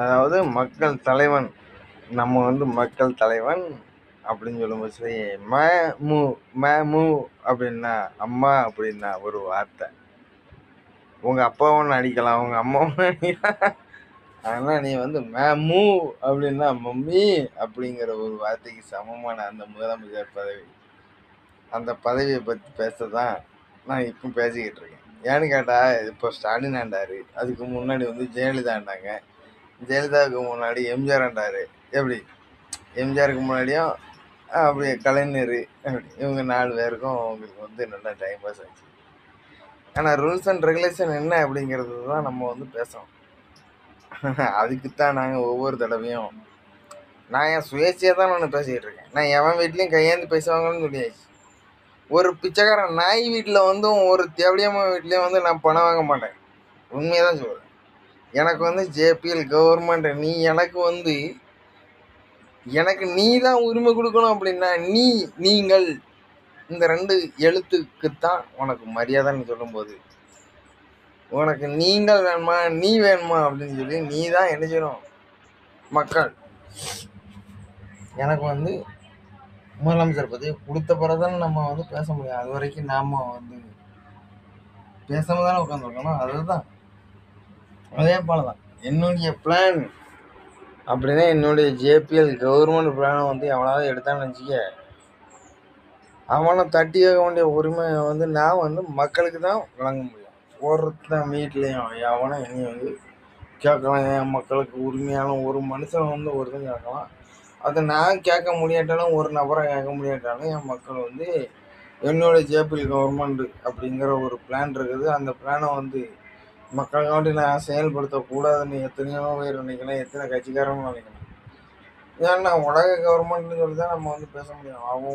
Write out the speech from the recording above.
அதாவது மக்கள் தலைவன். நம்ம மக்கள் தலைவன் அப்படின்னு சொல்லும்போது சரி, ம மு ம மு அப்படின்னா அம்மா அப்படின்னா ஒரு வார்த்தை. உங்க அப்பாவும் அடிக்கலாம், உங்க அம்மாவும் அடிக்கலாம். ஆனா நீ ம மு அப்படின்னா மம்மி அப்படிங்கிற ஒரு வார்த்தைக்கு சமமான அந்த முதலமைச்சர் பதவி. அந்த பதவியை பத்தி பேசதான் நான் இப்போ பேசிக்கிட்டு இருக்கேன். ஏன்னு கேட்டா, இப்போ ஸ்டாலின் ஆண்டாரு, அதுக்கு முன்னாடி ஜெயலலிதா ஆண்டாங்க, ஜெயலலிதாவுக்கு முன்னாடி எம்ஜிஆர் ஆண்டாரு. எப்படி எம்ஜிஆருக்கு முன்னாடியும் அப்படி கலைஞர், அப்படி இவங்க 4 பேருக்கும் உங்களுக்கு நல்லா டைம் பாஸ் ஆச்சு. ஆனால் ரூல்ஸ் அண்ட் ரெகுலேஷன் என்ன அப்படிங்கிறது தான் நம்ம பேசணும். அதுக்குத்தான் நாங்கள் ஒவ்வொரு தடவையும் நான் என் சுயேட்சையாக தான் நான் பேசிக்கிட்டு இருக்கேன். நான் எவன் வீட்லேயும் கையேந்து பேசுவாங்கன்னு சொல்லியாச்சு. ஒரு பிச்சைக்காரன் நாய் வீட்டில் ஒரு தேவடியம்மா வீட்லேயும் நான் பணம் வாங்க மாட்டேன். உண்மையை தான் சொல்கிறேன். எனக்கு ஜேபிஎல் கவர்மெண்ட், நீ எனக்கு நீ தான் உரிமை கொடுக்கணும். அப்படின்னா நீங்கள் இந்த 2 எழுத்துக்குத்தான் உனக்கு மரியாதைன்னு சொல்லும்போது, உனக்கு நீங்கள் வேணுமா நீ வேணுமா அப்படின்னு சொல்லி நீ தான் என்ன செய்யணும். மக்கள் எனக்கு முதலமைச்சர் பற்றி கொடுத்த பிறகுதான் நம்ம பேச முடியும். அது வரைக்கும் நாம பேசாம தானே உட்காந்துருக்கணும். அதுதான் அதே போலதான் என்னுடைய பிளான். அப்படின்னா என்னுடைய ஜேபிஎல் கவர்மெண்ட் பிளானை எவனாவது எடுத்தான்னு நினச்சிக்க, அவனை தட்டி கேட்க வேண்டிய உரிமை நான் மக்களுக்கு தான் வழங்க முடியும். ஒருத்தன் வீட்லேயும் எவனை இனி கேட்கலாம். என் மக்களுக்கு உரிமையான ஒரு மனுஷன் ஒருத்தன் கேட்கலாம். அதை நான் கேட்க முடியாட்டாலும், ஒரு நபரை கேட்க முடியாட்டாலும், என் மக்கள் என்னோட ஜேபிஎல் கவர்மெண்ட் அப்படிங்கிற ஒரு பிளான் இருக்குது. அந்த பிளானை மக்களுக்காண்டி நான் செயல்படுத்தக்கூடாதுன்னு எத்தனையோ பேர் நினைக்கலாம், எத்தனை கட்சிக்காரங்களும் நினைக்கலாம். ஏன்னா உலக கவர்மெண்ட்னு சொல்லி தான் நம்ம பேச முடியும். அவங்க